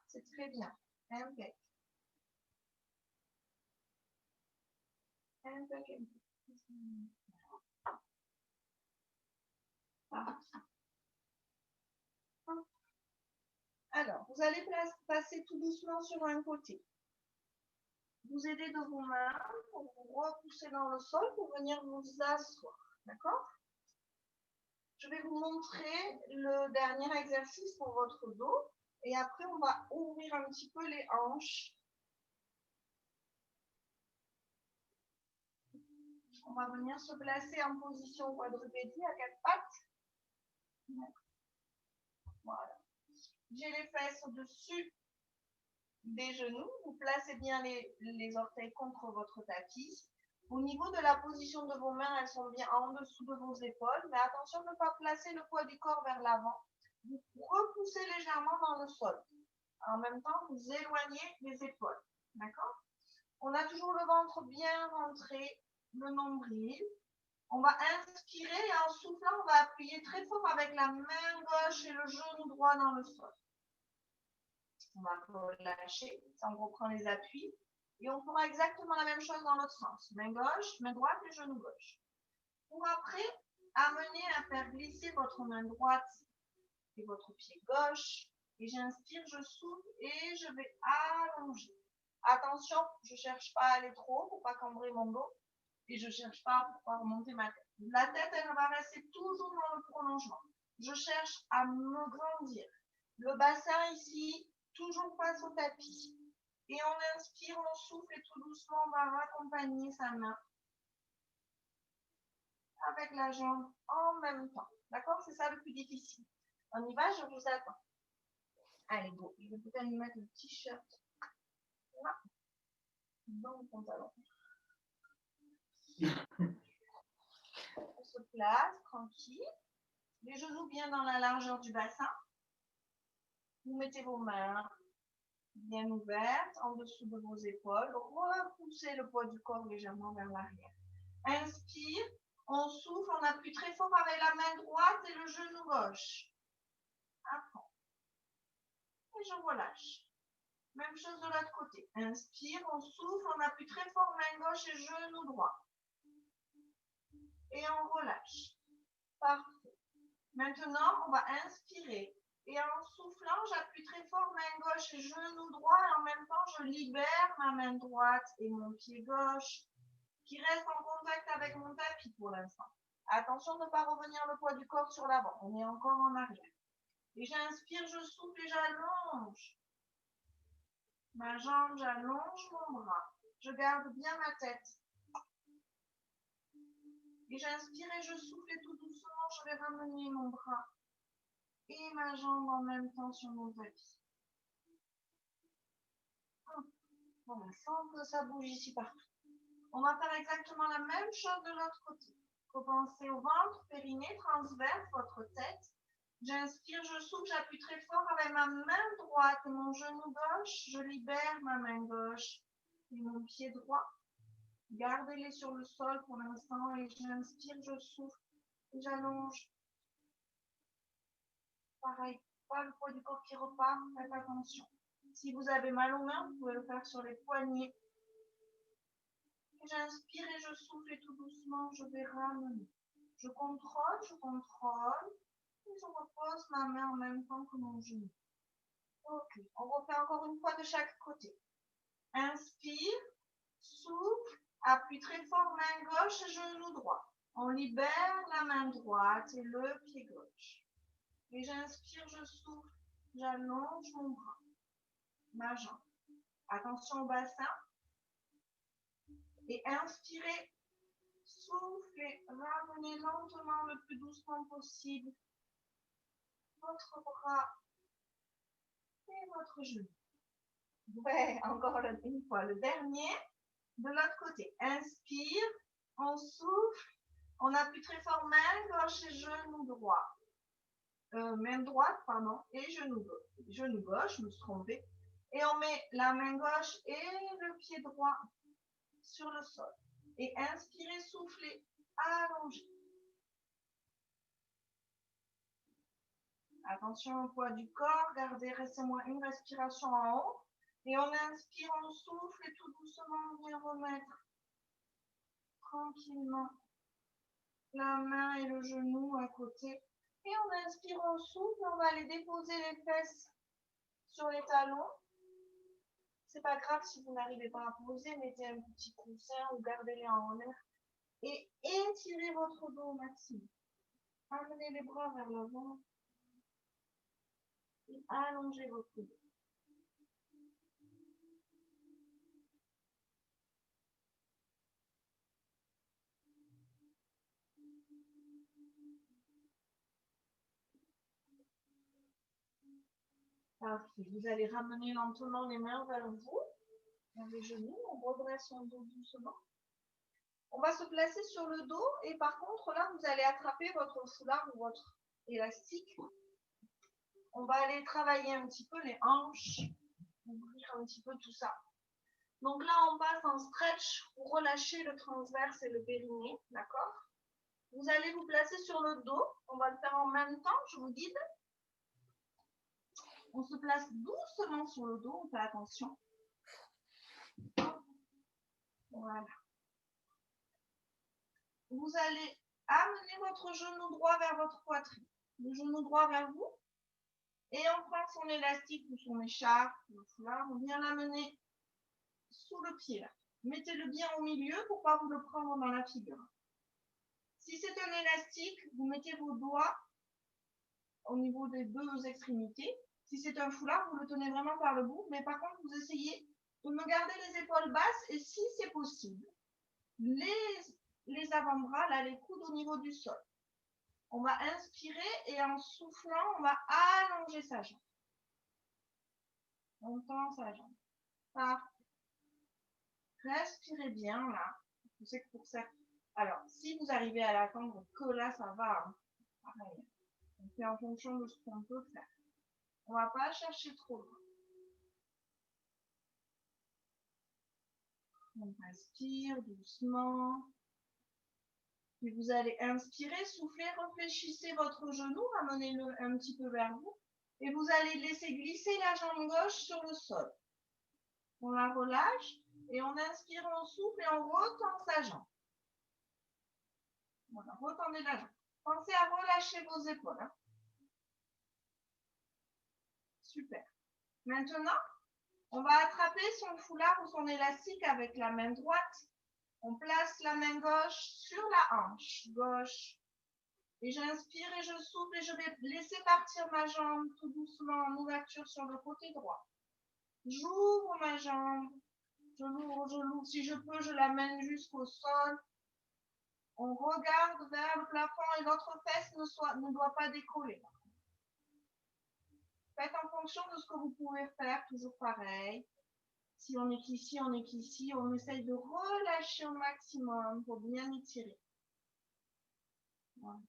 Speaker 1: C'est très bien. Impec. Impec. Parfait. Alors, vous allez passer tout doucement sur un côté. Vous aidez de vos mains pour vous repousser dans le sol pour venir vous asseoir. D'accord? Je vais vous montrer le dernier exercice pour votre dos. Et après, on va ouvrir un petit peu les hanches. On va venir se placer en position quadrupédie à 4 pattes. Voilà. J'ai les fesses au-dessus des genoux. Vous placez bien les orteils contre votre tapis. Au niveau de la position de vos mains, elles sont bien en dessous de vos épaules. Mais attention de ne pas placer le poids du corps vers l'avant. Vous repoussez légèrement dans le sol. En même temps, vous éloignez les épaules. D'accord? On a toujours le ventre bien rentré, le nombril. On va inspirer et en soufflant, on va appuyer très fort avec la main gauche et le genou droit dans le sol. On va relâcher, ça on reprend les appuis. Et on fera exactement la même chose dans l'autre sens. Main gauche, main droite et genou gauche. Pour après, amener à faire glisser votre main droite et votre pied gauche. Et j'inspire, je souffle et je vais allonger. Attention, je ne cherche pas à aller trop haut pour ne pas cambrer mon dos. Et je ne cherche pas à remonter ma tête. La tête, elle va rester toujours dans le prolongement. Je cherche à me grandir. Le bassin ici, toujours face au tapis. Et on inspire, on souffle et tout doucement, on va raccompagner sa main avec la jambe en même temps. D'accord? C'est ça le plus difficile. On y va, je vous attends. Allez, go. Je vais peut-être lui mettre le t-shirt là, dans le pantalon. On se place, tranquille. Les genoux bien dans la largeur du bassin. Vous mettez vos mains bien ouvertes en dessous de vos épaules. Repoussez le poids du corps légèrement vers l'arrière. Inspire, on souffle, on appuie très fort avec la main droite et le genou gauche. À fond. Et je relâche. Même chose de l'autre côté. Inspire, on souffle, on appuie très fort, main gauche et genou droit. Et on relâche. Parfait. Maintenant, on va inspirer. Et en soufflant, j'appuie très fort, main gauche et genou droit. Et en même temps, je libère ma main droite et mon pied gauche qui reste en contact avec mon tapis pour l'instant. Attention de ne pas revenir le poids du corps sur l'avant. On est encore en arrière. Et j'inspire, je souffle et j'allonge ma jambe, j'allonge mon bras. Je garde bien ma tête. Et j'inspire et je souffle et tout doucement, je vais ramener mon bras et ma jambe en même temps sur mon tapis. Voilà, sans que ça bouge ici partout. On va faire exactement la même chose de l'autre côté. Il faut penser au ventre, périnée, transverse, votre tête. J'inspire, je souffle, j'appuie très fort avec ma main droite et mon genou gauche. Je libère ma main gauche et mon pied droit. Gardez-les sur le sol pour l'instant et j'inspire, je souffle et j'allonge. Pareil, pas le poids du corps qui repart, faites attention. Si vous avez mal aux mains, vous pouvez le faire sur les poignets. J'inspire et je souffle et tout doucement, je vais ramener. Je contrôle et je repose ma main en même temps que mon genou. Ok, on refait encore une fois de chaque côté. Inspire, souffle, appuie très fort, main gauche et genou droit. On libère la main droite et le pied gauche. Et j'inspire, je souffle, j'allonge mon bras, ma jambe. Attention au bassin. Et inspirez, soufflez, ramenez lentement le plus doucement possible votre bras et votre genou. Ouais, encore une fois, le dernier. De l'autre côté, inspire, on souffle, on appuie très fort, main gauche et genou droit. Main droite, pardon, et genou gauche. Genou gauche, je me suis trompée. Et on met la main gauche et le pied droit sur le sol. Et inspirez, soufflez, allongez. Attention au poids du corps, gardez, restez-moi une respiration en haut. Et on inspire, on souffle et tout doucement, on vient remettre tranquillement la main et le genou à côté. Et on inspire, on souffle, on va aller déposer les fesses sur les talons. C'est pas grave si vous n'arrivez pas à poser, mettez un petit coussin ou gardez-les en l'air. Et étirez votre dos au maximum. Amenez les bras vers l'avant. Et allongez votre dos. Parfait. Vous allez ramener lentement les mains vers vous, vers les genoux. On redresse son dos doucement. On va se placer sur le dos et par contre, là, vous allez attraper votre foulard ou votre élastique. On va aller travailler un petit peu les hanches, ouvrir un petit peu tout ça. Donc là, on passe en stretch pour relâcher le transverse et le périnée, d'accord? Vous allez vous placer sur le dos. On va le faire en même temps, je vous guide. On se place doucement sur le dos, on fait attention. Voilà. Vous allez amener votre genou droit vers votre poitrine. Le genou droit vers vous. Et on prend son élastique ou son écharpe, le foulard, on vient l'amener sous le pied là. Mettez-le bien au milieu pour ne pas vous le prendre dans la figure. Si c'est un élastique, vous mettez vos doigts au niveau des deux extrémités. Si c'est un foulard, vous le tenez vraiment par le bout. Mais par contre, vous essayez de me garder les épaules basses et si c'est possible, les avant-bras, là, les coudes au niveau du sol. On va inspirer et en soufflant, on va allonger sa jambe. On tend sa jambe. Parfait. Respirez bien là. Je sais que pour ça. Alors, si vous arrivez à l'attendre que là, ça va. Hein. Pareil. On fait en fonction de ce qu'on peut faire. On va pas chercher trop loin. On respire doucement. Puis vous allez inspirer, souffler, réfléchissez votre genou, ramenez-le un petit peu vers vous. Et vous allez laisser glisser la jambe gauche sur le sol. On la relâche et on inspire, on souffle et on retend sa jambe. Voilà, retendez la jambe. Pensez à relâcher vos épaules. Hein. Super. Maintenant, on va attraper son foulard ou son élastique avec la main droite. On place la main gauche sur la hanche gauche. Et j'inspire et je souffle et je vais laisser partir ma jambe tout doucement en ouverture sur le côté droit. J'ouvre ma jambe. Je l'ouvre. Si je peux, je l'amène jusqu'au sol. On regarde vers le plafond et l'autre fesse ne doit pas décoller. Faites en fonction de ce que vous pouvez faire, toujours pareil. Si on est qu'ici, on est qu'ici. On essaye de relâcher au maximum pour bien étirer. Voilà.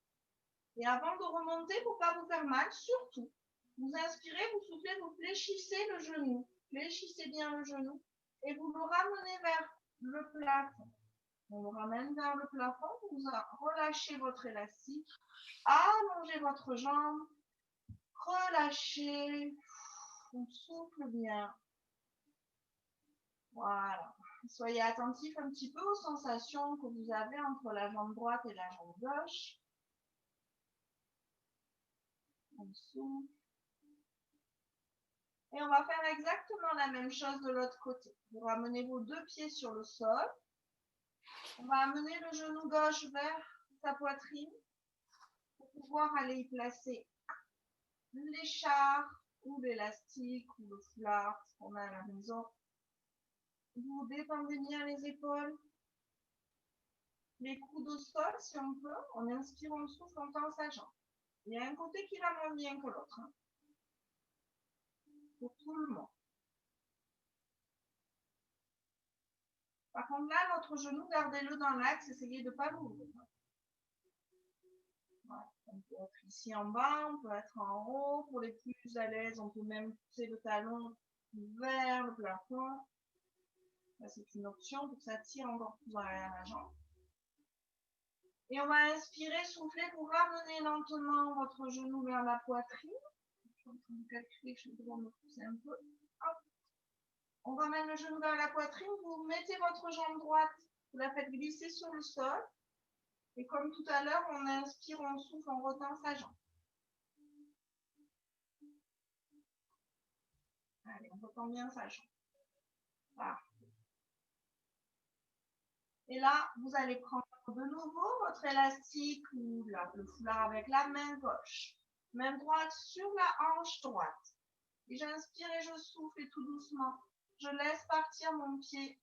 Speaker 1: Et avant de remonter, pour ne pas vous faire mal, surtout, vous inspirez, vous soufflez, vous fléchissez le genou. Fléchissez bien le genou et vous le ramenez vers le plafond. On le ramène vers le plafond, vous relâchez votre élastique, allongez votre jambe, relâchez, on souffle bien. Voilà. Soyez attentifs un petit peu aux sensations que vous avez entre la jambe droite et la jambe gauche. On souffle. Et on va faire exactement la même chose de l'autre côté. Vous ramenez vos deux pieds sur le sol. On va amener le genou gauche vers sa poitrine pour pouvoir aller y placer l'écharpe ou l'élastique ou le foulard, ce qu'on a à la maison. Vous détendez bien les épaules, les coudes au sol si on peut. On inspire, on souffle, on tend sa jambe. Il y a un côté qui va moins bien que l'autre. Hein. Pour tout le monde. Par contre là, votre genou, gardez-le dans l'axe, essayez de ne pas l'ouvrir. Voilà. On peut être ici en bas, on peut être en haut. Pour les plus à l'aise, on peut même pousser le talon vers le plafond. C'est une option pour que ça tire encore plus en arrière la jambe. Et on va inspirer, souffler pour ramener lentement votre genou vers la poitrine. Je suis en train de calculer que je dois me pousser un peu. Hop. On ramène le genou vers la poitrine. Vous mettez votre jambe droite, vous la faites glisser sur le sol. Et comme tout à l'heure, on inspire, on souffle, on retend sa jambe. Allez, on retend bien sa jambe. Voilà. Et là, vous allez prendre de nouveau votre élastique ou le foulard avec la main gauche. Main droite sur la hanche droite. Et j'inspire et je souffle et tout doucement, je laisse partir mon pied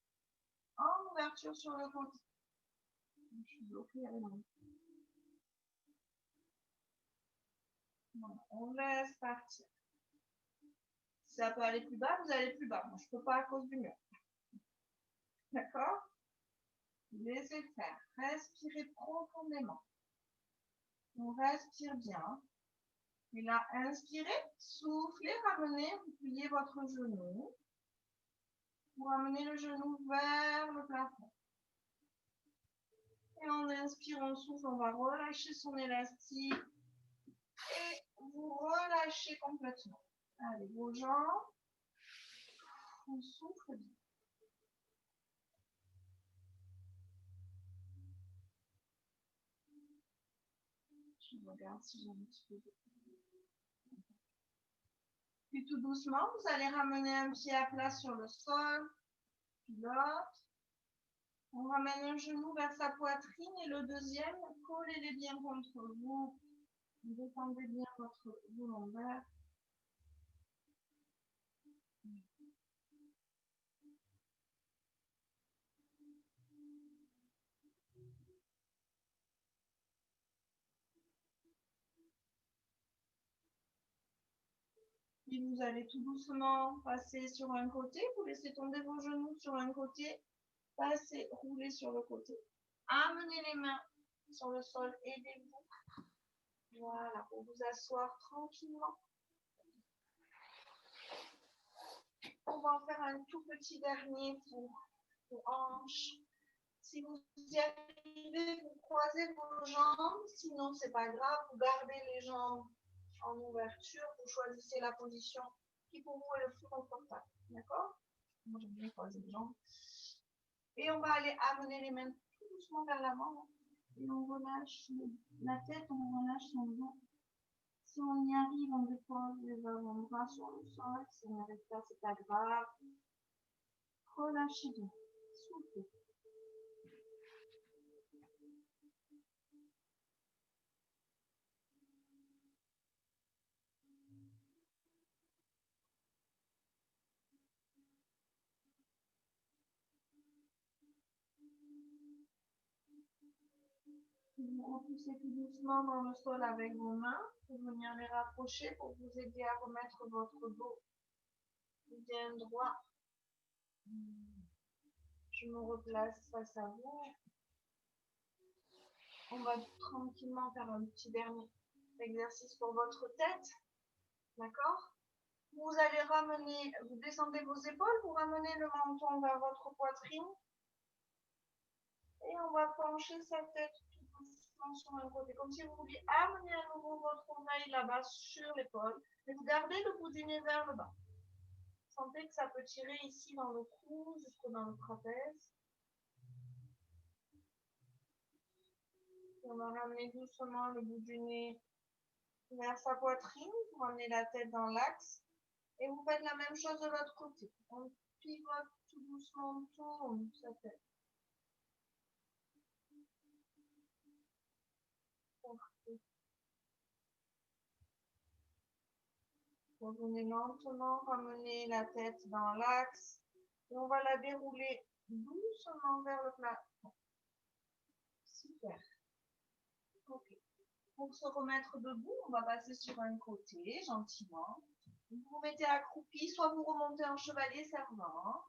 Speaker 1: en ouverture sur le côté. Je suis bloquée avec mon pied. Voilà, on laisse partir. Si ça peut aller plus bas, vous allez plus bas. Moi, je ne peux pas à cause du mur. D'accord? Laissez faire. Respirez profondément. On respire bien. Et là, inspirez, soufflez, ramenez, vous pliez votre genou. Vous ramenez le genou vers le plafond. Et en inspire, on souffle, on va relâcher son élastique. Et vous relâchez complètement. Allez, vos jambes. On souffle bien. Je regarde si j'ai un petit peu de... Puis tout doucement, vous allez ramener un pied à plat sur le sol, puis l'autre. On ramène un genou vers sa poitrine et le deuxième, collez-les bien contre vous. Détendez bien votre lombaire. Puis vous allez tout doucement passer sur un côté. Vous laissez tomber vos genoux sur un côté. Passez, roulez sur le côté. Amenez les mains sur le sol. Aidez-vous. Voilà, pour vous asseoir tranquillement. On va en faire un tout petit dernier pour vos hanches. Si vous y arrivez, vous croisez vos jambes. Sinon, c'est pas grave. Vous gardez les jambes en ouverture. Vous choisissez la position qui pour vous est le plus confortable. D'accord? Moi, j'aime bien croiser les jambes. Et on va aller amener les mains tout doucement vers l'avant. Et on relâche la tête, on relâche son dos. Si on y arrive, on dépose les avant-bras sur le sol. Si on n'y arrive pas, c'est pas grave. Relâchez bien. Soufflez. Vous repoussez tout doucement dans le sol avec vos mains pour venir les rapprocher pour vous aider à remettre votre dos bien droit. Je me replace face à vous. On va tranquillement faire un petit dernier exercice pour votre tête. D'accord? Vous allez ramener, vous descendez vos épaules, vous ramenez le menton vers votre poitrine. Et on va pencher sa tête tout doucement sur un côté, comme si vous vouliez amener à nouveau votre oreille là-bas sur l'épaule. Et vous gardez le bout du nez vers le bas. Sentez que ça peut tirer ici dans le cou, jusque dans le trapèze. On va ramener doucement le bout du nez vers sa poitrine. Vous ramenez la tête dans l'axe. Et vous faites la même chose de l'autre côté. On pivote tout doucement, on tourne sa tête. Parfait. Revenez lentement, ramenez la tête dans l'axe. Et on va la dérouler doucement vers le plafond. Super. Ok. Pour se remettre debout, on va passer sur un côté, gentiment. Vous vous mettez accroupi, soit vous remontez en chevalier servant,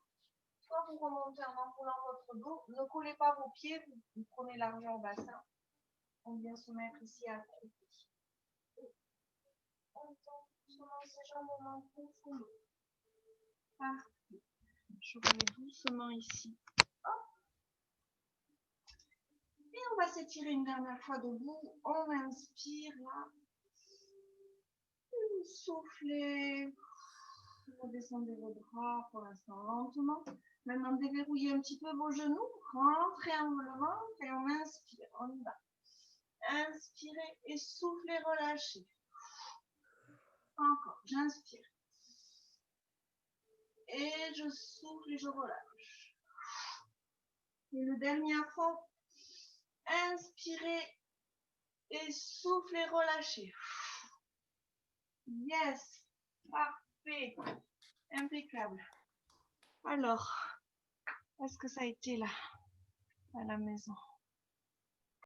Speaker 1: soit vous remontez en enroulant votre dos. Ne collez pas vos pieds, vous prenez largeur bassin. On vient se mettre ici accroupi. On tend doucement ses jambes au menton sous l'eau. Parfait. Je remets doucement ici. Hop. Et on va s'étirer une dernière fois debout. On inspire là. Vous soufflez. Vous descendez vos bras pour l'instant lentement. Maintenant, déverrouillez un petit peu vos genoux. Rentrez en le ventre et on inspire. On y va. Inspirez et soufflez, relâchez. Encore, j'inspire. Et je souffle et je relâche. Et le dernier fois, inspirez et soufflez, relâchez. Yes, parfait, impeccable. Alors, est-ce que ça a été là à la maison?